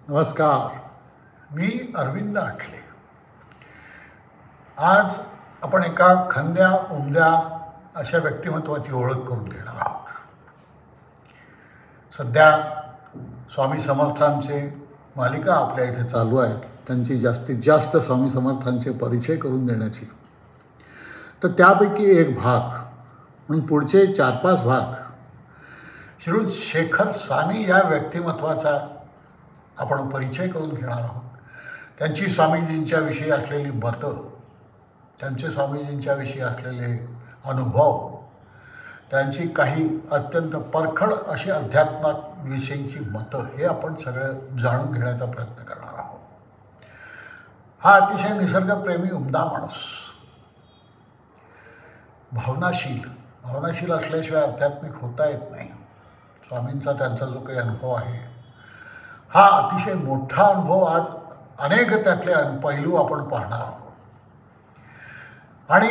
नमस्कार, मी अरविंद आठले. आज आपण एका खंद्या उमद्या अशा व्यक्तिमत्वाची ओळख करून घेणार आहोत. सध्या स्वामी समर्थांचे मालिका आपल्या इथे चालू आहेत, त्यांची जास्तीत जास्त स्वामी समर्थांचे परिचय करून देण्याची. तर त्यापैकी एक भाग म्हणून पुढचे 4-5 भाग श्रीयुत शेखर साने या व्यक्तिमत्वाचा आपण परिचय करून घेणार आहोत. त्यांची स्वामीजींच्या विषयी असलेली मतं, त्यांचे स्वामीजींच्या विषयी असलेले अनुभव, त्यांची काही अत्यंत परखड अशी अध्यात्माविषयीची मतं, हे आपण सगळं जाणून घेण्याचा प्रयत्न करणार आहोत. हा अतिशय निसर्गप्रेमी उमदा माणूस, भावनाशील असल्याशिवाय आध्यात्मिक होता येत नाही. स्वामींचा त्यांचा जो काही अनुभव आहे, हा अतिशय मोठा अनुभव. आज अनेक त्यातले पैलू आपण पाहणार आहोत. आणि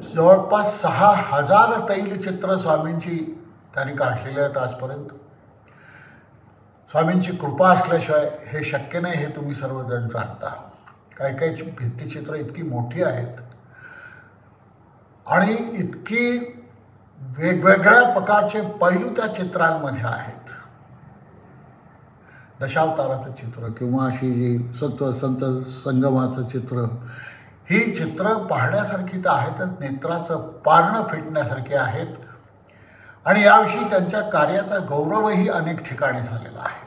जवळपास 6,000 तैलचित्र स्वामींची त्यांनी काढलेली आहेत आजपर्यंत. स्वामींची कृपा असल्याशिवाय हे शक्य नाही, हे तुम्ही सर्वजण जाणता. काही भित्तिचित्र इतकी मोठी आहेत आणि इतकी वेगवेगळ्या प्रकारचे पैलू त्या चित्रांमध्ये आहेत. दशावताराचं चित्र किंवा अशी जी संत संगमाचं चित्र, ही चित्र पाहण्यासारखी तर आहेतच, नेत्राचं पारणं फिटण्यासारखी आहेत. आणि याविषयी त्यांच्या कार्याचा गौरवही अनेक ठिकाणी झालेला आहे.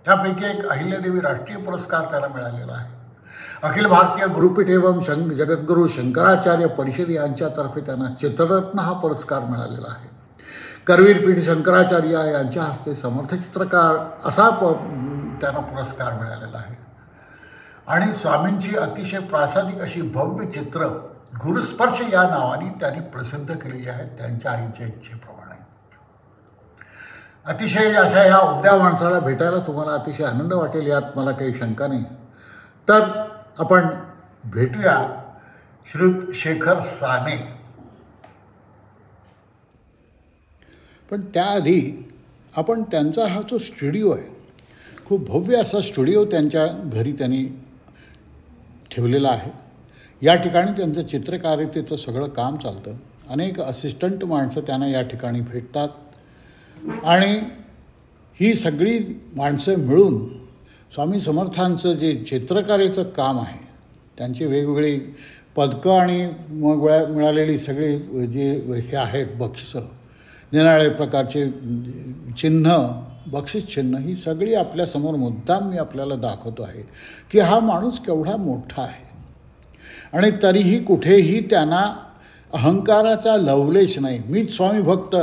त्यापैकी एक अहिल्यादेवी राष्ट्रीय पुरस्कार त्याला मिळालेला आहे. अखिल भारतीय गुरुपीठ एवं जगद्गुरू शंकराचार्य परिषद यांच्यातर्फे त्यांना चित्ररत्न हा पुरस्कार मिळालेला आहे. करवीरपीठ शंकराचार्य यांच्या हस्ते समर्थ चित्रकार असा त्यांना पुरस्कार मिळालेला आहे. आणि स्वामींची अतिशय प्रासादिक अशी भव्य चित्र गुरुस्पर्श या नावाने त्यांनी प्रसिद्ध केलेली आहेत, त्यांच्या आईच्या इच्छेप्रमाणे. अतिशय अशा ह्या उमद्या माणसाला भेटायला तुम्हाला अतिशय आनंद वाटेल, यात मला काही शंका नाही. तर आपण भेटूया श्रीयुत शेखर साने. पण त्याआधी आपण त्यांचा हा जो स्टुडिओ आहे, खूप भव्य असा स्टुडिओ त्यांच्या घरी त्यांनी ठेवलेला आहे. या ठिकाणी त्यांचं चित्रकारितेचं सगळं काम चालतं. अनेक असिस्टंट माणसं त्यांना या ठिकाणी भेटतात आणि ही सगळी माणसं मिळून स्वामी समर्थांचं जे चित्रकारीचं काम आहे, त्यांची वेगवेगळी पदकं आणि मग मिळालेली सगळी जे हे आहेत बक्षिसं, निराळे प्रकारचे चिन्ह, बक्षीस चिन्ह, ही सगळी आपल्यासमोर मुद्दाम मी आपल्याला दाखवतो आहे की हा माणूस केवढा मोठा आहे. आणि तरीही कुठेही त्यांना अहंकाराचा लवलेश नाही. मीच स्वामी भक्त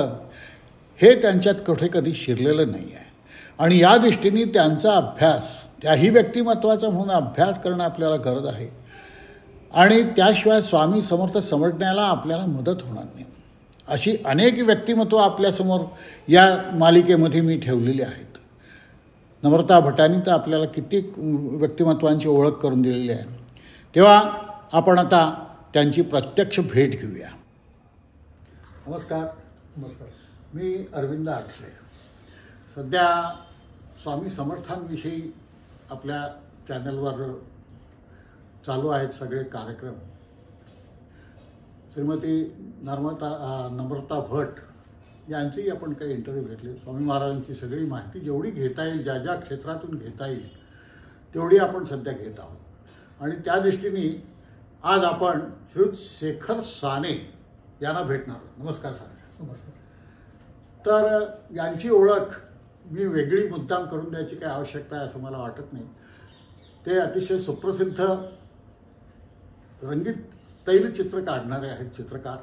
हे त्यांच्यात कुठे कधी शिरलेलं नाही आहे. आणि या दृष्टीने त्यांचा अभ्यास, त्याही व्यक्तिमत्वाचा म्हणून अभ्यास करणं आपल्याला गरज आहे. आणि त्याशिवाय स्वामी समर्थ समजण्याला आपल्याला मदत होणार नाही. अशी अनेक व्यक्तिमत्व आपल्यासमोर या मालिकेमध्ये मी ठेवलेली आहेत. नम्रता भटांनी तर आपल्याला कित्येक व्यक्तिमत्वांची ओळख करून दिलेली आहे. तेव्हा आपण आता त्यांची प्रत्यक्ष भेट घेऊया. नमस्कार. मी अरविंद आठले. सध्या स्वामी समर्थांविषयी आपल्या चॅनलवर चालू आहेत सगळे कार्यक्रम. श्रीमती नम्रता भट यांचेही आपण काही इंटरव्ह्यू घेतले. स्वामी महाराजांची सगळी माहिती जेवढी घेता येईल, ज्या ज्या क्षेत्रातून घेता येईल तेवढी आपण सध्या घेत आहोत. आणि त्या दृष्टीने आज आपण श्रीयुत शेखर साने यांना भेटणार आहोत. नमस्कार साने. नमस्कार. तर यांची ओळख मी वेगळी मुद्दाम करून द्यायची काही आवश्यकता आहे असं मला वाटत नाही. ते अतिशय सुप्रसिद्ध रंगीत तैलचित्र काढणारे आहेत चित्रकार.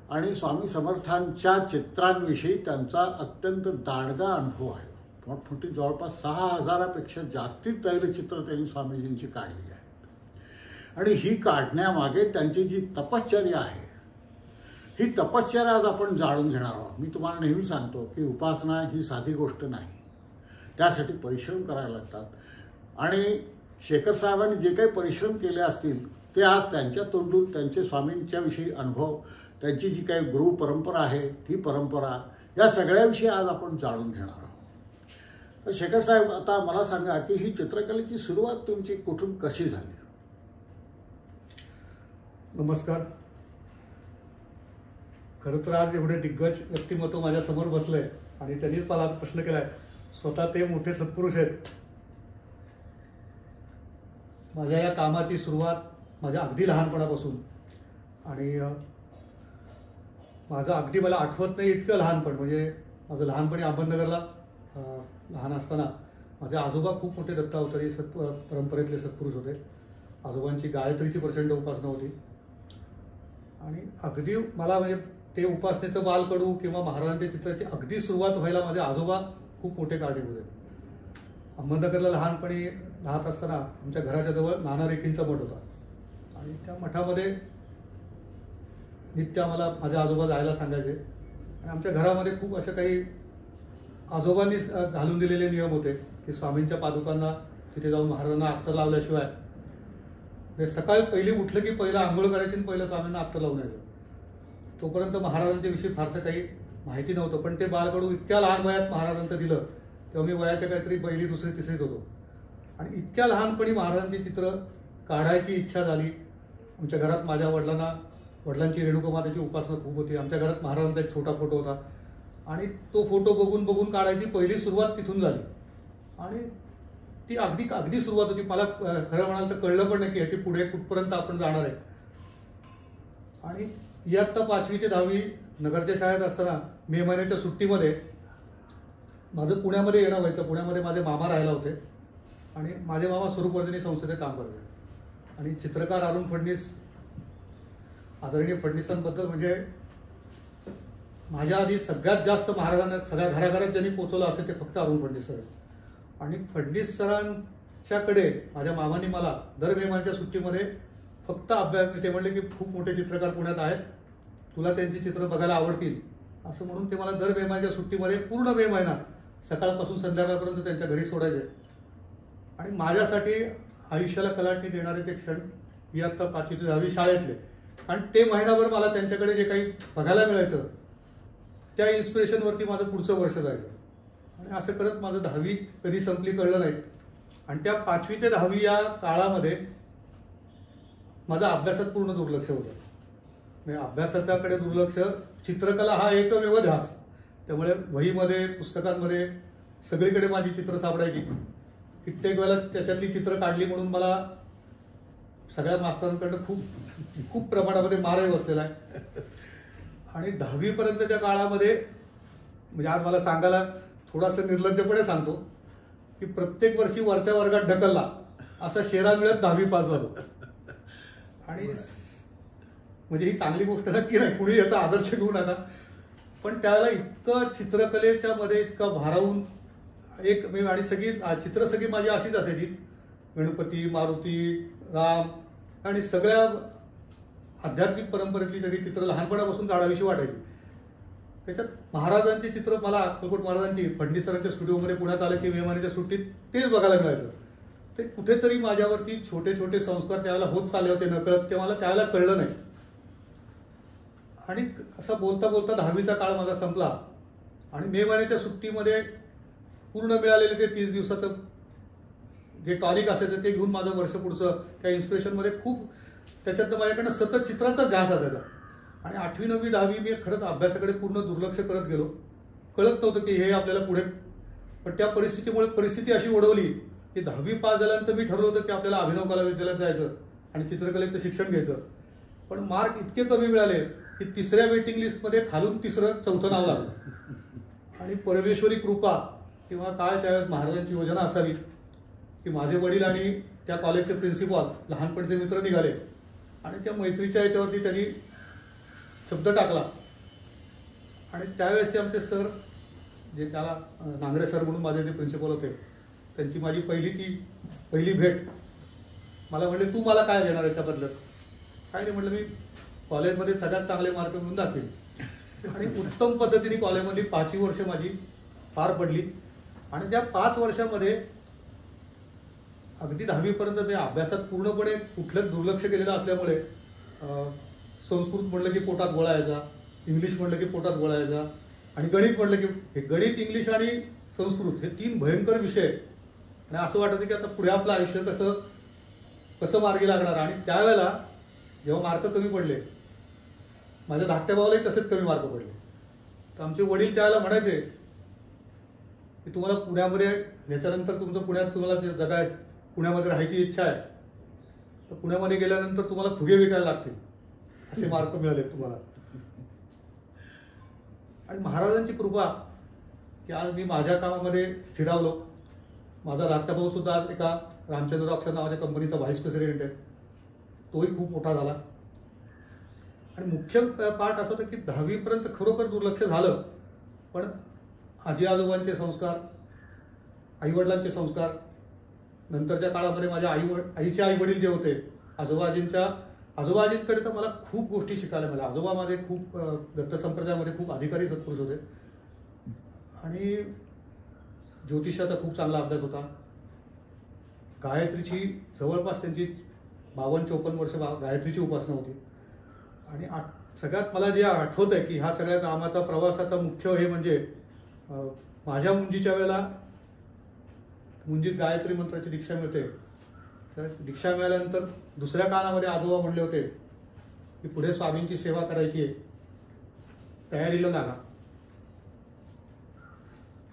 आणि स्वामी समर्थांच्या चित्रांविषयी त्यांचा अत्यंत दांडगा अनुभव आहे. मोठमोठी जवळपास 6,000पेक्षा जास्ती तैलचित्र त्यांनी स्वामीजींची काढलेली आहेत. आणि ही काढण्यामागे त्यांची जी तपश्चर्या आहे, ही तपश्चर्या आज आपण जाणून घेणार आहोत. मी तुम्हाला नेहमी सांगतो की उपासना ही साधी गोष्ट नाही, त्यासाठी परिश्रम करायला लागतात. आणि शेखर साहेबांनी जे काही परिश्रम केले असतील ते आज त्यांच्या तोंडून त्यांचे स्वामींच्या विषयी अनुभव, त्यांची जी काही गुरु परंपरा आहे ती परंपरा, या सगळ्याविषयी आज आपण जाणून घेणार आहोत. तर शेखर साहेब, आता मला सांगा की ही चित्रकलेची सुरुवात तुमची कुठून कशी झाली? नमस्कार. खरं तर आज एवढे दिग्गज व्यक्तिमत्व माझ्यासमोर बसलंय आणि त्यांनी मला प्रश्न केलाय. स्वतः ते मोठे सत्पुरुष आहेत. माझ्या या कामाची सुरुवात माझ्या अगदी लहानपणापासून, आणि माझं अगदी मला आठवत नाही इतकं लहानपण, म्हणजे माझं लहानपणी अहमदनगरला लहान असताना माझे आजोबा खूप मोठे दत्तावतारी परंपरेतले सत्पुरुष होते. आजोबांची गायत्रीची प्रचंड उपासना होती आणि अगदी मला म्हणजे ते उपासनेचं बालकडू किंवा महाराजांच्या चित्राची अगदी सुरुवात व्हायला माझे आजोबा खूप मोठे कारणीभूत आहेत. अहमदनगरला लहानपणी राहत असताना आमच्या घराच्या जवळ नाना रेखींचा मठ होता आणि त्या मठामध्ये नित्य आम्हाला माझे आजोबा जायला सांगायचे. आणि आमच्या घरामध्ये खूप अशा काही आजोबांनी घालून दिलेले नियम होते की स्वामींच्या पादुकांना तिथे जाऊन महाराजांना अत्तर लावल्याशिवाय, म्हणजे सकाळी पहिली उठलं की पहिलं आंघोळ करायची आणि पहिलं स्वामींना अत्तर लावून यायचं. तोपर्यंत महाराजांच्या विषयी फारसं काही माहिती नव्हतं, पण ते बालकडू इतक्या लहान वयात महाराजांचं दिलं तेव्हा मी वयाच्या काहीतरी पहिली दुसरी तिसरीत होतो. आणि इतक्या लहानपणी महाराजांची चित्र काढायची इच्छा झाली. आमच्या घरात माझ्या वडिलांची रेणुकामातेची उपासना खूप होती. आमच्या घरात महाराजांचा एक छोटा फोटो होता आणि तो फोटो बघून बघून काढायची पहिली सुरुवात तिथून झाली. आणि ती अगदी सुरुवात होती. मला खरं म्हणाल तर कळलं पण नाही की याची पुढे कुठपर्यंत आपण जाणार आहे. आणि इयत्ता 5वी ते 10वी नगरच्या शाळेत असताना मे महिन्याच्या सुट्टीमध्ये माझं पुण्यामध्ये येणं व्हायचं. पुण्यामध्ये माझे मामा राहायला होते आणि माझे मामा स्वरूपवर्धिनी संस्थेचे काम करते. आणि चित्रकार अरुण फडणीस, आदरणीय फडणीसांबद्दल म्हणजे माझ्या आधी सगळ्यात जास्त महाराजांना सगळ्या घराघरात ज्यांनी पोचवलं असेल ते फक्त अरुण फडणीस सर. आणि फडणीस सरांच्याकडे माझ्या मामांनी मला दर मे महिन्याच्या सुट्टीमध्ये फक्त अभ्यास, ते म्हणले की खूप मोठे चित्रकार पुण्यात आहेत, तुला त्यांची चित्र बघायला आवडतील असं म्हणून ते मला दर मे महिन्याच्या सुट्टीमध्ये पूर्ण मे महिना सकाळपासून संध्याकाळपर्यंत त्यांच्या घरी सोडायचे. आणि माझ्यासाठी आयुष्याला कलाटणी देणारे ते क्षण इयत्ता 5वी ते 10वी शाळेतले. आणि ते महिनाभर मला त्यांच्याकडे जे काही बघायला मिळायचं त्या इन्स्पिरेशनवरती माझं पुढचं वर्ष जायचं. आणि असं करत माझं 10वी कधी संपली कळलं नाही. आणि त्या 5वी ते 10वी या काळामध्ये माझं अभ्यासात पूर्ण दुर्लक्ष होतं. म्हणजे अभ्यासाच्याकडे दुर्लक्ष, चित्रकला हा एकमेव ध्यास. त्यामुळे वहीमध्ये, पुस्तकांमध्ये सगळीकडे माझी चित्र सापडायची. कित्येक वेळेला त्याच्यातली चित्र काढली म्हणून मला सगळ्या मास्तरांकडनं खूप प्रमाणामध्ये मारही बसलेला आहे. आणि 10वी पर्यंतच्या काळामध्ये म्हणजे आज मला सांगायला थोडासा निर्लज्जपणे सांगतो की प्रत्येक वर्षी वरच्या वर्गात ढकलला असा शेरा मिळत 10वी पास झालो. आणि म्हणजे ही चांगली गोष्ट नक्की नाही, कुणी याचा आदर्श घेऊ नका. पण त्यावेळेला इतकं चित्रकलेच्या मध्ये इतकं भारावून आणि चित्र सगळी माझी अशीच असायची. गणपती, मारुती, राम आणि सगळ्या आध्यात्मिक परंपरेतली सगळी चित्र लहानपणापासून काढावीशी वाटायची. त्याच्यात महाराजांची चित्र मला अक्कलकोट महाराजांची फडणीस सरांच्या स्टुडिओमध्ये पुण्यात आलं की मे महिन्याच्या सुट्टीत तेच बघायला मिळायचं. ते कुठेतरी माझ्यावरती छोटे छोटे संस्कार त्यावेळेला होत चालले होते नकळत, ते मला त्यावेळेला कळलं नाही. आणि असं बोलता बोलता 10वीचा काळ माझा संपला आणि मे महिन्याच्या सुट्टीमध्ये पूर्ण मिळालेले ते 30 दिवसाचं जे टॉनिक असायचं ते घेऊन माझं वर्ष पुढचं त्या इन्स्पिरेशनमध्ये खूप त्याच्यातनं माझ्याकडनं सतत चित्रांचा ध्यास असायचा. आणि 8वी 9वी 10वी मी खरंच अभ्यासाकडे पूर्ण दुर्लक्ष करत गेलो. कळत नव्हतं की हे आपल्याला पुढे, पण त्या परिस्थिती अशी ओढवली की 10वी पास झाल्यानंतर मी ठरवलं होतं की आपल्याला अभिनव कला विद्यालयात जायचं आणि चित्रकलेचं शिक्षण घ्यायचं. पण मार्क इतके कमी मिळाले की 3ऱ्या वेटिंग लिस्टमध्ये खालून 3रं 4थं नाव लागलं. आणि परमेश्वरी कृपा किंवा काय त्यावेळेस महाराजांची योजना असावी की माझे वडील आणि त्या कॉलेजचे प्रिन्सिपॉल लहानपणचे मित्र निघाले आणि त्या मैत्रीच्या याच्यावरती त्यांनी शब्द टाकला. आणि त्यावेळेस आमचे सर, जे त्याला नांगरे सर म्हणून माझे जे प्रिन्सिपल होते, त्यांची माझी पहिली भेट. मला म्हणले तू मला काय देणार याच्या बदल्यात? काय नाही म्हटलं, मी कॉलेजमध्ये सगळ्यात चांगले मार्क मिळवून दाखवेन. आणि उत्तम पद्धतीने कॉलेजमधली 5 वर्ष माझी पार पडली. आणि त्या 5 वर्षामध्ये अगदी 10वीपर्यंत मी अभ्यासात पूर्णपणे कुठलंच दुर्लक्ष केलेलं असल्यामुळे संस्कृत म्हटलं की पोटात गोळा यायचा, इंग्लिश म्हटलं की पोटात गोळा यायचा, आणि गणित म्हटलं की हे गणित, इंग्लिश आणि संस्कृत हे 3 भयंकर विषय. आणि असं वाटायचं की आता पुढे आपलं आयुष्य कसं मार्गी लागणार. आणि त्यावेळेला जेव्हा मार्क कमी पडले, माझ्या धाकट्या भावालाही तसेच कमी मार्क पडले, तर आमचे वडील त्यावेळेला म्हणायचे की तुम्हाला पुण्यामध्ये याच्यानंतर पुण्यात तुम्हाला पुण्यामध्ये राहायची इच्छा आहे, तर पुण्यामध्ये गेल्यानंतर तुम्हाला फुगे विकायला लागतील, असे मार्क मिळाले तुम्हाला. आणि महाराजांची कृपा की आज मी माझ्या कामामध्ये स्थिरावलो. माझा धाकटा भाऊ सुद्धा एका रामचंद्र ऑक्सन नावाच्या कंपनीचा व्हाईस प्रेसिडेंट आहे, तोही खूप मोठा झाला. आणि मुख्य पाठ असं होतं की 10वीपर्यंत खरोखर दुर्लक्ष झालं, पण आजी आजोबांचे संस्कार, आईवडिलांचे संस्कार, नंतरच्या काळामध्ये माझ्या आईचे आई वडील जे होते, आजोबाजींकडे तर मला खूप गोष्टी शिकायला मिळाल्या. आजोबा माझे खूप दत्त संप्रदायामध्ये खूप अधिकारी सत्पुरुष होते आणि ज्योतिषाचा खूप चांगला अभ्यास होता. गायत्रीची जवळपास त्यांची 52-54 वर्ष गायत्रीची उपासना होती. आणि सगळ्यात मला जे आठवत आहे की ह्या सगळ्या कामाचा प्रवासाचा मुख्य हे म्हणजे माझ्या मुंजीच्या वेळेला मुंजीत गायत्री मंत्राची दीक्षा मिळते. तर दीक्षा मिळाल्यानंतर दुसऱ्या कानामध्ये आजोबा म्हणले होते की पुढे स्वामींची सेवा करायची आहे, तयारीला लागा.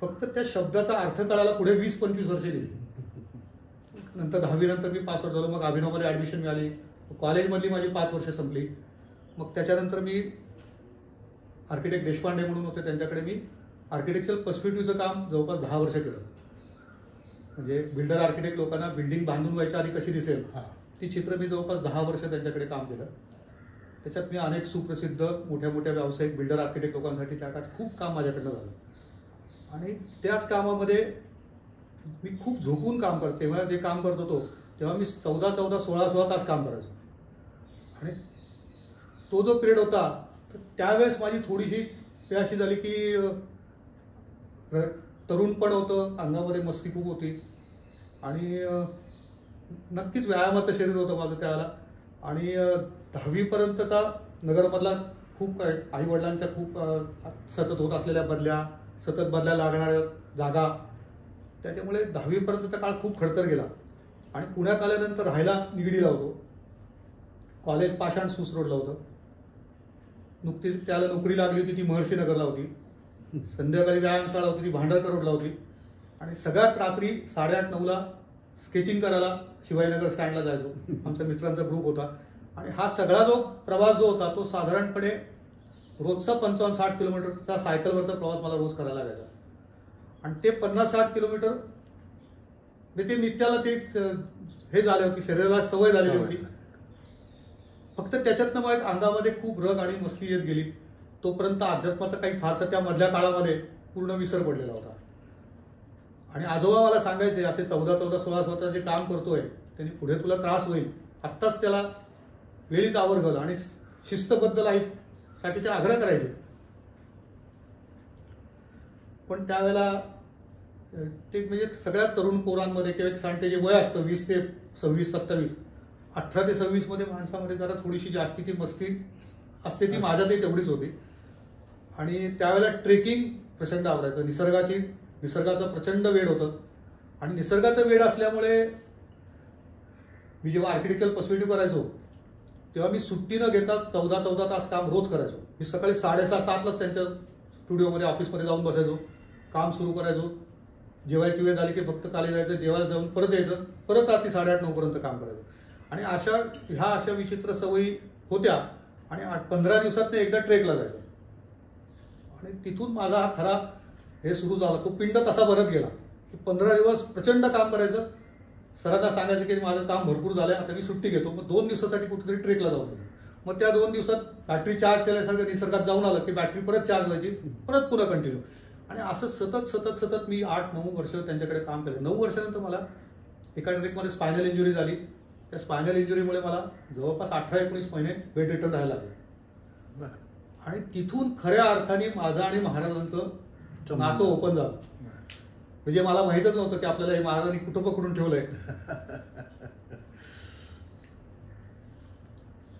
फक्त त्या शब्दाचा अर्थ कळायला पुढे 20-25 वर्षे गेली. नंतर 10वी नंतर मी पास आउट झालो. मग अभिनवमध्ये ॲडमिशन मिळाली. कॉलेजमधली माझी 5 वर्ष संपली. मग त्याच्यानंतर मी आर्किटेक्ट देशपांडे म्हणून होते, त्यांच्याकडे मी आर्किटेक्चरल पर्स्पेक्टिव्हचं काम जवळपास 10 वर्ष केलं. म्हणजे बिल्डर आर्किटेक्ट लोकांना बिल्डिंग बांधून व्हायच्या आधी कशी दिसेल ती चित्र मी जवळपास 10 वर्ष त्यांच्याकडे काम केलं. त्याच्यात मी अनेक सुप्रसिद्ध मोठ्या मोठ्या व्यावसायिक बिल्डर आर्किटेक्ट लोकांसाठी त्या काळात खूप काम माझ्याकडनं झालं. आणि त्याच कामामध्ये मी खूप झोपून काम करतो. तेव्हा जे काम करत होतो तेव्हा मी 14-14, 16-16 तास काम करायचो. आणि तो जो पिरियड होता तर त्यावेळेस माझी थोडीशी अशी झाली की तरुण पण होतं, अंगामध्ये मस्ती खूप होती आणि नक्कीच व्यायामाचं शरीर होतं माझं त्यावेळेला. आणि 10वीपर्यंतचा नगरमधला खूप आई वडिलांच्या खूप सतत होत असलेल्या सतत बदल्या लागणाऱ्या जागा, त्याच्यामुळे 10वीपर्यंतचा काळ खूप खडतर गेला. आणि पुण्यात आल्यानंतर राहायला निगडीला होतो. कॉलेज पाषाण सूस रोडला होतं. नुकतीच त्याला नोकरी लागली होती ती महर्षी नगरला होती. संध्याकाळी व्यायामशाळा होती ती भांडारकर रोडला होती. आणि सगळ्यात रात्री 8:30-9ला स्केचिंग करायला शिवाजीनगर स्टँडला जायचो. आमच्या मित्रांचा ग्रुप होता. आणि हा सगळा जो प्रवास जो होता तो साधारणपणे रोजचा 55-60 किलोमीटरचा सायकलवरचा प्रवास मला रोज करायला लागायचा. आणि ते 50-60 किलोमीटर ते नित्याला ते हे झाले होती, शरीराला सवय झालेली होती. फक्त त्याच्यातनं मग अंगामध्ये खूप रग आणि मस्ती येत गेली. तोपर्यंत अध्यात्माचं काही फारसं त्या मधल्या काळामध्ये पूर्ण विसर पडलेला होता. आणि आजोबा मला सांगायचे असे 14-14, 16-16 जे काम करतोय त्यांनी पुढे तुला त्रास होईल, आत्ताच त्याला वेळीच आवरगल आणि शिस्तबद्ध लाईफसाठी ते आग्रह करायचे. पण त्यावेळेला ते म्हणजे सगळ्यात तरुण पोरांमध्ये किंवा एक सांगते जे वय असतं 20 ते 26-27, 18 ते 26 मध्ये माणसामध्ये जरा थोडीशी जास्तीची मस्ती असते, ती माझ्यातही तेवढीच होती. आणि त्यावेळेला ट्रेकिंग प्रचंड आवडायचं. निसर्गाचं प्रचंड वेड होतं. आणि निसर्गाचं वेड असल्यामुळे मी जेव्हा आर्किटेक्चरल पर्स्पेक्टिव्ह करायचो तेव्हा मी सुट्टी न घेता 14-14 तास काम रोज करायचो. मी सकाळी 6:30-7लाच त्यांच्या स्टुडिओमध्ये ऑफिसमध्ये जाऊन बसायचो, काम सुरू करायचो. जेवायची वेळ झाली की फक्त खाली जायचं, जेवायला जाऊन परत यायचं, परत रात्री 8:30-9 पर्यंत काम करायचं. आणि अशा विचित्र सवयी होत्या. आणि 15 दिवसात एकदा ट्रेकला जायचं. आणि तिथून माझा हा खरा हे सुरू झाला. तो पिंड तसा भरत गेला. 15 दिवस प्रचंड काम करायचं. सरांना सांगायचं की माझं काम भरपूर झालंय, आता मी सुट्टी घेतो. मग 2 दिवसासाठी कुठेतरी ट्रेकला जाऊन येतो. मग त्या 2 दिवसात बॅटरी चार्ज केल्यासारखं निसर्गात जाऊन आलं की बॅटरी परत चार्ज व्हायची, परत पुन्हा कंटिन्यू. आणि असं सतत मी 8-9 वर्ष त्यांच्याकडे काम केलं. 9 वर्षानंतर मला एका ट्रेकमध्ये स्पायनल इंजुरी झाली. त्या स्पायनल इंजुरीमुळे मला जवळपास 18-19 महिने बेड रिटर्न राहायला लागले. आणि तिथून खऱ्या अर्थाने माझं आणि महाराजांचं नातं ओपन झालं. म्हणजे मला माहीतच नव्हतं की आपल्याला हे महाराजांनी कुठं पकडून ठेवलंय.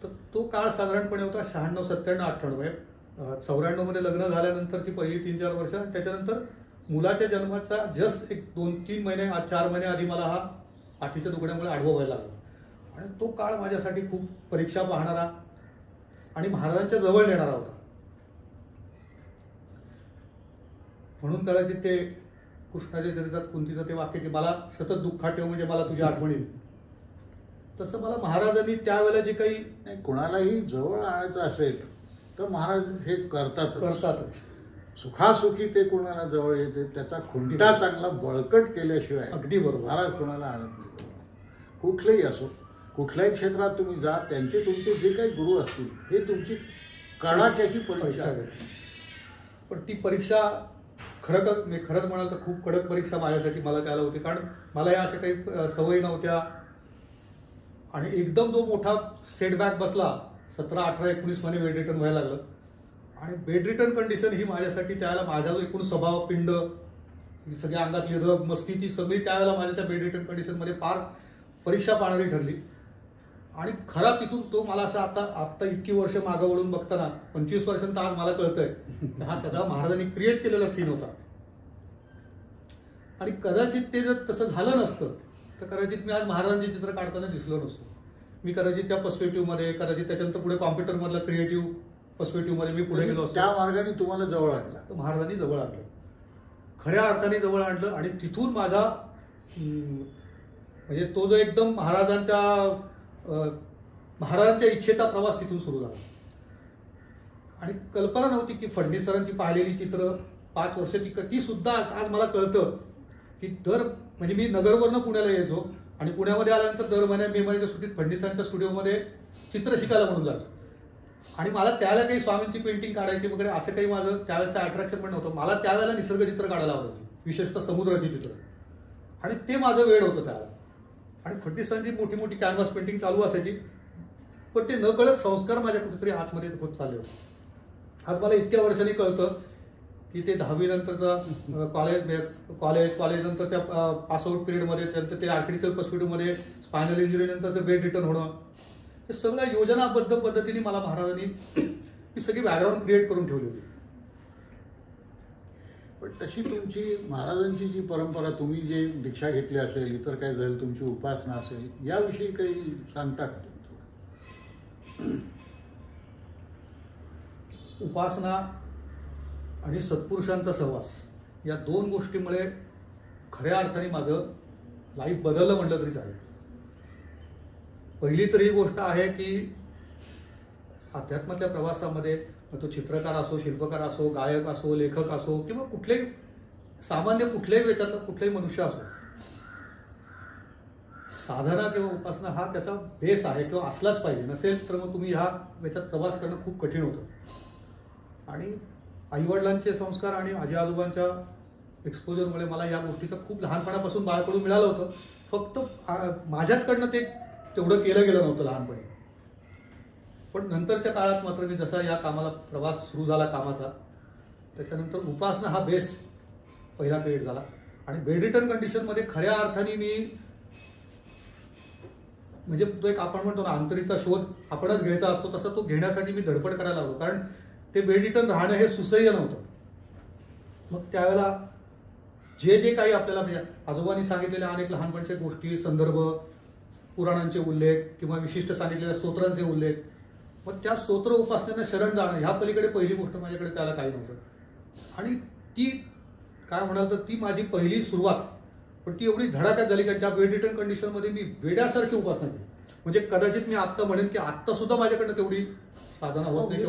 तर तो काळ साधारणपणे होता 96, 97, 98. 94 मध्ये लग्न झाल्यानंतरची पहिली 3-4 वर्ष. त्याच्यानंतर मुलाच्या जन्माचा जस्ट एक 2-3 महिने 4 महिने आधी मला हा पाठीच्या दुखण्यामुळे आडवं व्हायला लागला आणि तो काळ माझ्यासाठी खूप परीक्षा पाहणारा आणि महाराजांच्या जवळ नेणारा होता. म्हणून कदाचित ते कृष्णाच्या चरित्रात कुंतीचं ते वाक्य की मला सतत दुःखात ठेव म्हणजे मला तुझी आठवण येईल, तसं मला महाराजांनी त्यावेळेला जे काही नाही, कोणालाही जवळ आणायचं असेल तर महाराज हे करतातच. सुखासुखी ते कोणाला जवळ येते, त्याचा खुंटा चांगला बळकट केल्याशिवाय अगदी बरोबर महाराज कोणाला आणत नाही. कुठलेही असो, कुठल्याही क्षेत्रात तुम्ही जा, त्यांचे तुमचे जे काही गुरु असतील हे तुमची कडाक्याची परीक्षा आहे. पण ती परीक्षा खरंच म्हणाल तर खूप कडक परीक्षा माझ्यासाठी मला त्याला होती. कारण मला या अशा काही सवयी नव्हत्या आणि एकदम जो मोठा सेटबॅक बसला 17, 18, 19 महिने बेड रिटर्न व्हायला लागलं. आणि बेड रिटर्न कंडिशन ही माझ्यासाठी त्यावेळेला माझा जो एकूण स्वभाव, पिंड, सगळ्या अंगातली रग, मस्ती, ती सगळी त्यावेळेला माझ्या त्या बेड रिटर्न कंडिशनमध्ये फार परीक्षा पाहणारी ठरली. आणि खरा तिथून तो मला असं आता इतकी वर्ष मागं वळून बघताना 25 वर्षांत आज मला कळतंय हा सगळा महाराजांनी क्रिएट केलेला सीन होता. आणि कदाचित ते जर तसं झालं नसतं तर कदाचित मी आज महाराजांचे चित्र काढताना दिसलो नसतो. मी कदाचित त्या पर्स्पेक्टिव्हमध्ये, कदाचित त्याच्यानंतर पुढे कॉम्प्युटरमधला क्रिएटिव्ह पर्स्पेक्टिव्हमध्ये मी पुढे गेलो असतो. त्या मार्गाने तुम्हाला जवळ आणलं, तर महाराजांनी जवळ आणलं, खऱ्या अर्थाने जवळ आणलं. आणि तिथून माझा म्हणजे तो जो एकदम महाराजांच्या इच्छेचा प्रवास तिथून सुरू झाला. आणि कल्पना नव्हती की फडणवीस सरांची पाहिलेली चित्र 5 वर्षाची ती सुद्धा आज मला कळतं की म्हणजे मी नगरवरनं पुण्याला यायचो आणि पुण्यामध्ये आल्यानंतर दर महिन्यात मे महिन्याच्या सुट्टीत फडणवीसांच्या स्टुडिओमध्ये चित्र शिकायला म्हणून जायचो. आणि मला त्यावेळेला काही स्वामींची पेंटिंग काढायची वगैरे असं काही माझं त्यावेळेचं अट्रॅक्शन पण नव्हतं. मला त्यावेळेला निसर्ग चित्र काढायला आवडायची, विशेषतः समुद्राची चित्र, आणि ते माझं वेळ होतं त्यावेळेला. आणि फडणवीसांची मोठी मोठी कॅनव्हास पेंटिंग चालू असायची, पण ते न कळत संस्कार माझ्या कुठेतरी आतमध्ये होत चालले होते. आज मला इतक्या वर्षांनी कळतं की ते 10वी नंतरचा कॉलेज नंतरच्या पासआउट पिरियडमध्ये त्यानंतर ते आर्किटेक्चर पर्स्पेक्टिव्हमध्ये स्पायनल इंजुरी नंतरचं बेड रिटर्न होणं, हे सगळ्या योजनाबद्ध पद्धतीने मला महाराजांनी ही सगळी बॅकग्राऊंड क्रिएट करून ठेवली होती. पण तशी तुमची महाराजांची जी परंपरा, तुम्ही जे दीक्षा घेतली असेल, इतर काय झालं, तुमची उपासना असेल, याविषयी काही सांगता का? उपासना आणि सत्पुरुषांचा सहवास या 2 गोष्टीमुळे खऱ्या अर्थाने माझं लाईफ बदललं म्हटलं तरी चालेल. पहिली तर ही गोष्ट आहे की अध्यात्मातल्या प्रवासामध्ये तो चित्रकार असो, शिल्पकार असो, गायक असो, लेखक असो किंवा कुठलेही सामान्य कुठल्याही वेचातला कुठलाही मनुष्य असो, साधना किंवा उपासना हा त्याचा बेस आहे किंवा असलाच पाहिजे. नसेल तर मग तुम्ही ह्या याच्यात प्रवास करणं खूप कठीण होतं. आणि आईवडिलांचे संस्कार आणि आजी आजोबांच्या एक्सपोजरमुळे मला या गोष्टीचं खूप लहानपणापासून बाळकडून मिळालं होतं. फक्त माझ्याचकडनं ते तेवढं केलं गेलं नव्हतं लहानपणी. पण नंतरच्या काळात मात्र मी जसा या कामाला प्रवास सुरू झाला कामाचा, त्याच्यानंतर उपासना हा बेस पहिला क्रिएट झाला. आणि बेड रिटर्न कंडिशनमध्ये खऱ्या अर्थाने मी म्हणजे तो एक आपण म्हणतो ना अंतरीचा शोध आपणच घ्यायचा असतो, तसा तो घेण्यासाठी मी धडपड करायला लागलो. कारण ते बेड रिटर्न राहणं हे सुसह्य नव्हतं. मग त्यावेळेला जे काही आपल्याला म्हणजे आजोबांनी सांगितलेल्या अनेक लहानपणच्या गोष्टी, संदर्भ, पुराणांचे उल्लेख किंवा विशिष्ट सांगितलेल्या स्तोत्रांचे उल्लेख, मग त्या स्तोत्र उपासनेनं शरण जाणं ह्या पलीकडे पहिली गोष्ट माझ्याकडे त्याला काही नव्हतं. आणि ती काय म्हणाल तर ती माझी पहिली सुरुवात. पण ती एवढी धडाक्यात झाली की त्या बेड रिटर्न कंडिशनमध्ये मी वेड्यासारखी उपासना केली. म्हणजे कदाचित मी आत्ता म्हणेन की आत्ता सुद्धा माझ्याकडनं तेवढी साधना होत नाही,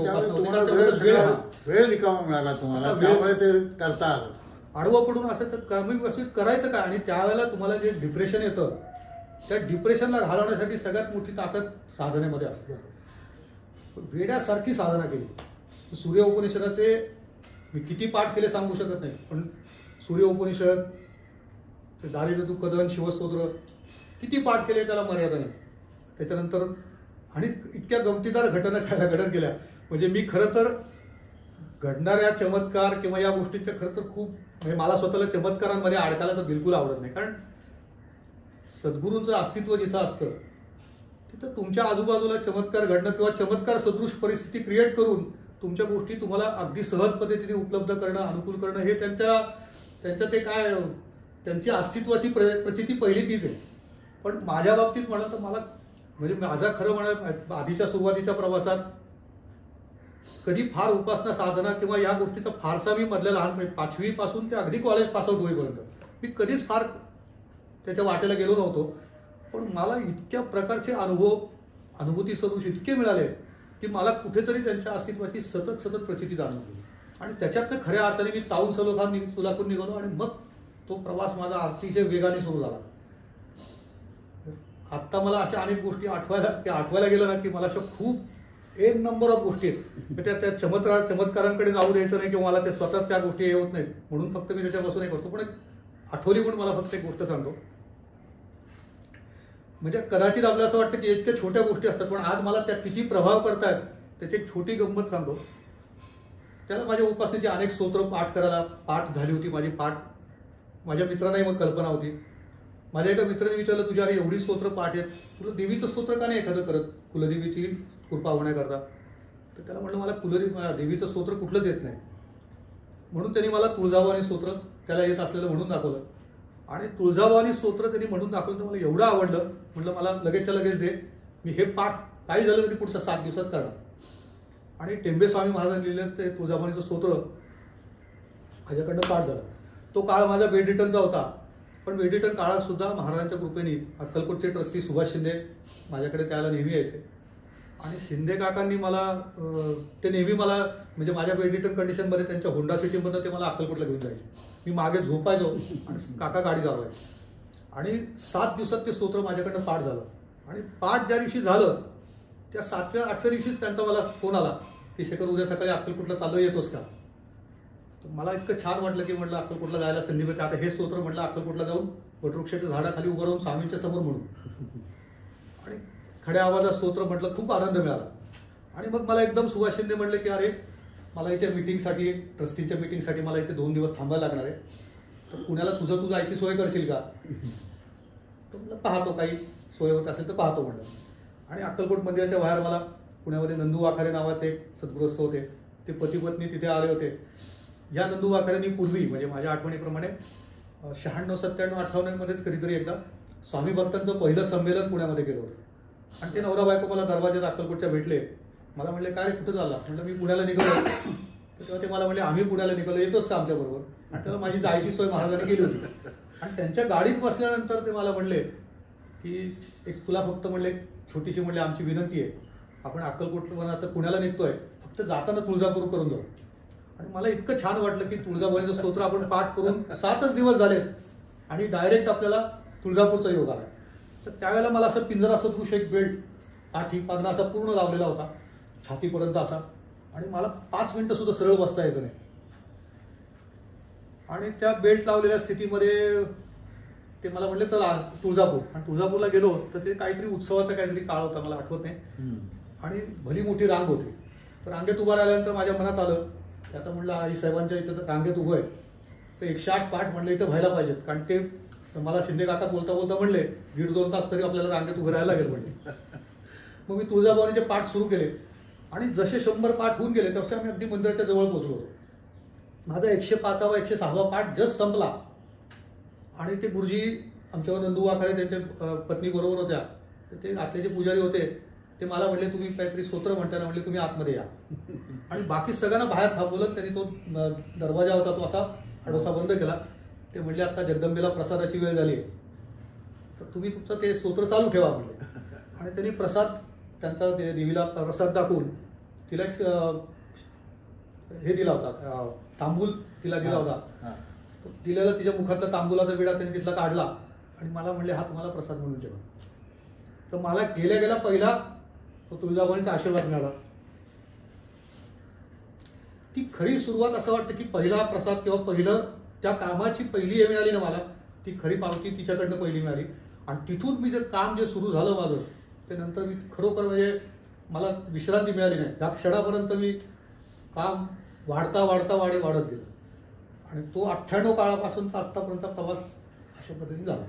वेळ रिकामा मिळाला तुम्हाला, त्यामुळे ते करता आलं. आडवं पडून असं करायचं काय. आणि त्यावेळेला तुम्हाला जे डिप्रेशन येतं त्या डिप्रेशनला घालवण्यासाठी सगळ्यात मोठी ताकद साधनेमध्ये असते. वेड्यासारखी साधना केली. सूर्य उपनिषदाचे मी किती पाठ केले सांगू शकत नाही, पण सूर्य उपनिषद, दारिद्र्य दुःख कदन, शिवस्तोत्र किती पाठ केले त्याला मर्यादा नाही. त्याच्यानंतर आणि इतक्या गमतीदार घटना त्याला घडत गेल्या. म्हणजे मी खरं तर घडणाऱ्या चमत्कार किंवा या गोष्टींच्या खरं तर खूप म्हणजे मला स्वतःला चमत्कारांमध्ये अडकायला तर बिलकुल आवडत नाही. कारण सद्गुरूंचं अस्तित्व जिथं असतं तिथं तुमच्या आजूबाजूला चमत्कार घडणं किंवा चमत्कार सदृश परिस्थिती क्रिएट करून तुमच्या गोष्टी तुम्हाला अगदी सहज पद्धतीने उपलब्ध करणं, अनुकूल करणं हे त्यांच्या त्यांचं ते काय त्यांची अस्तित्वाची प्रचिती पहिली तीच आहे. पण माझ्या बाबतीत म्हणा तर मला म्हणजे माझा खरं म्हणा आधीच्या सुरुवातीच्या प्रवासात कधी फार उपासना साधना किंवा या गोष्टीचा फारसा मी मधल्या लहानपणी 5वी पासून ते अगदी कॉलेज पासआउट होईपर्यंत मी कधीच फार त्याच्या वाटेला गेलो नव्हतो. पण मला इतक्या प्रकारचे अनुभूती सदृश इतके मिळाले की मला कुठेतरी त्यांच्या अस्तित्वाची सतत प्रचिती जाणवली आणि त्याच्यातनं खऱ्या अर्थाने मी ताऊन सुलाखून निघालो आणि मग तो प्रवास माझा अतिशय वेगाने सुरू झाला. आत्ता मला अशा अनेक गोष्टी आठवायला गेलं ना की मला अशा खूप एक नंबर ऑफ गोष्टी आहेत त्या चमत्कारांकडे जाऊ द्यायचं नाही किंवा मला ते स्वतःच त्या गोष्टी हे होत नाहीत म्हणून फक्त मी त्याच्यापासून हे करतो. पण आठवली म्हणून मला फक्त एक गोष्ट सांगतो. म्हणजे कदाचित आपल्याला असं वाटतं की इतक्या छोट्या गोष्टी असतात पण आज मला त्या किती प्रभाव करतायत त्याची एक छोटी गंमत सांगतो. त्याला माझ्या उपासनेची अनेक स्तोत्र पाठ झाली होती. माझ्या मित्रांनाही मग कल्पना होती. माझ्या एका मित्राने विचारलं तुझ्या अरे एवढी स्तोत्र पाठ आहेत तुला देवीचं स्तोत्र का नाही एखादं करत कुलदेवीची कृपा होण्याकरता. तर त्याला म्हटलं मला देवीचं स्तोत्र कुठलंच येत नाही. म्हणून त्यांनी मला तुळजाभवानी स्तोत्र त्याला येत असलेलं म्हणून दाखवलं आणि तुळजाभवानी स्तोत्र त्यांनी म्हणून दाखवलं तर मला एवढं आवडलं. म्हटलं मला लगेचच्या लगेच दे मी हे पाठ काही झालं तरी पुढच्या 7 दिवसात करणार. आणि टेंबे स्वामी महाराजांनी लिहिलेलं ते तुळजाभवानीचं स्तोत्र माझ्याकडनं पाठ झालं. तो काळ माझा बेड रिटर्नचा होता पण बेड रिटर्न काळात सुद्धा महाराजांच्या कृपेने अक्कलकोटचे ट्रस्टी सुभाष शिंदे माझ्याकडे त्याला नेहमी यायचे आणि शिंदे काकांनी मला ते नेहमी मला म्हणजे माझ्या बेड रिटर्न कंडिशनमध्ये त्यांच्या होंडा सिटीमधनं ते मला अक्कलकोटला घेऊन जायचे. मी मागे झोपायचो आणि काका गाडी चालवायची आणि 7 दिवसात ते स्तोत्र माझ्याकडनं पाठ झालं. आणि पाठ ज्या दिवशी झालं त्या 7व्या 8व्या दिवशीच त्यांचा मला फोन आला की शेखर उद्या सकाळी अक्कलकोटला चालू येतोस का. तर मला इतकं छान वाटलं की म्हटलं अक्कलकोटला जायला संधी मिळते. आता हे स्तोत्र म्हटलं अक्कलकोटला जाऊन वटवृक्षाच्या झाडाखाली उभं राहून स्वामींच्या समोर म्हणून आणि खड्या आवाजात स्तोत्र म्हटलं खूप आनंद मिळाला. आणि मग मला एकदम सुभाष शिंदे म्हटले की अरे मला इथे मिटिंगसाठी ट्रस्टीच्या मिटिंगसाठी मला इथे 2 दिवस थांबायला लागणार आहे तर पुण्याला तुझं जायची सोय करशील का. तर म्हटलं पाहतो काही सोय होत असेल तर पाहतो म्हटलं. आणि अक्कलकोट मंदिराच्या बाहेर मला पुण्यामध्ये नंदू वाखारे नावाचे एक सद्गृहस्थ होते. ते पती पत्नी तिथे आले होते. या नंदू वाखारेंनी पूर्वी म्हणजे माझ्या आठवणीप्रमाणे 96, 97, 98 मध्येच कधीतरी एकदा स्वामी भक्तांचं पहिलं संमेलन पुण्यामध्ये केलं होतं आणि ते नवरा बायको मला दरवाज्यात अक्कलकोटच्या भेटले. मला म्हणले काय रे कुठं चालला. म्हटलं मी पुण्याला निघालो. तर तेव्हा ते मला म्हणले आम्ही पुण्याला निघालो येतोच का आमच्याबरोबर. आणि तेव्हा माझी जायची सोय महाराजांनी केली होती. आणि त्यांच्या गाडीत बसल्यानंतर ते मला म्हणले की एक तुला फक्त म्हणले छोटीशी म्हणले आमची विनंती आहे आपण अक्कलकोटला आता पुण्याला निघतोय फक्त जाताना तुळजापूर करून जाऊ. आणि मला इतकं छान वाटलं की तुळजाभवानीचं स्तोत्र आपण पाठ करून 7च दिवस झालेत आणि डायरेक्ट आपल्याला तुळजापूरचा योग आला. तर त्यावेळेला मला असं पिंजरा सदृश एक बेल्ट पाठी पांघरा असा पूर्ण लावलेला होता छातीपर्यंत असा आणि मला 5 मिनिटं सुद्धा सरळ बसता यायचं नाही. आणि त्या बेल्ट लावलेल्या स्थितीमध्ये ते मला म्हणले चला तुळजापूर. आणि तुळजापूरला गेलो तर ते काहीतरी उत्सवाचा काहीतरी काळ होता मला आठवत नाही आणि भली मोठी रांग होती. तर रांगेत उभं राहिल्यानंतर माझ्या मनात आलं की आता म्हटलं आई साहेबांच्या इथं तर रांगेत उभं आहे तर 108 पाठ म्हटलं इथं व्हायला पाहिजेत. कारण ते मला शिंदे काका बोलता म्हणले 1.5-2 तास तरी आपल्याला रांगेत उभं राहायला लागेल म्हणले. मग मी तुळजाभवानीचे पाठ सुरू केले आणि जसे 100 पाठ होऊन गेले तसे आम्ही अगदी मंदिराच्या जवळ पोहोचलो होतो. माझा 105वा 106वा पाठ जस्ट संपला आणि ते गुरुजी आमच्यावर नंदू वाखारे त्यांच्या पत्नी बरोबर होत्या. तर ते आतले जे पुजारी होते ते मला म्हणले तुम्ही काहीतरी स्तोत्र म्हणताना म्हणले तुम्ही आतमध्ये या. आणि बाकी सगळ्यांना बाहेर थांबवलं. त्यांनी तो दरवाजा होता तो असा आडोसा बंद केला. ते म्हणले आता जगदंबेला प्रसादाची वेळ झाली आहे तर तुम्ही तुमचं ते स्तोत्र चालू ठेवा म्हणले. आणि त्यांनी त्यांचा देवीला प्रसाद दाखवून तिला एक हे दिला होता तांबूल तिला दिला होता. दिलेला तिच्या मुखातला तांबूलाचा विडा त्यांनी तिथला काढला आणि मला म्हणले हा तुम्हाला प्रसाद म्हणून ठेवा. तर मला गेल्या पहिला तो तुळजाभवानीचा आशीर्वाद मिळाला. ती खरी सुरुवात असं वाटतं की पहिला प्रसाद किंवा पहिलं त्या कामाची पहिली हे मिळाली ना मला ती खरी पावती तिच्याकडनं पहिली मिळाली. आणि तिथून मी काम जे सुरू झालं माझं ते नंतर मी खरोखर म्हणजे मला विश्रांती मिळाली नाही. त्या क्षणापर्यंत मी काम वाढत गेलं आणि तो 98 काळापासूनचा आत्तापर्यंतचा प्रवास अशा पद्धतीने झाला.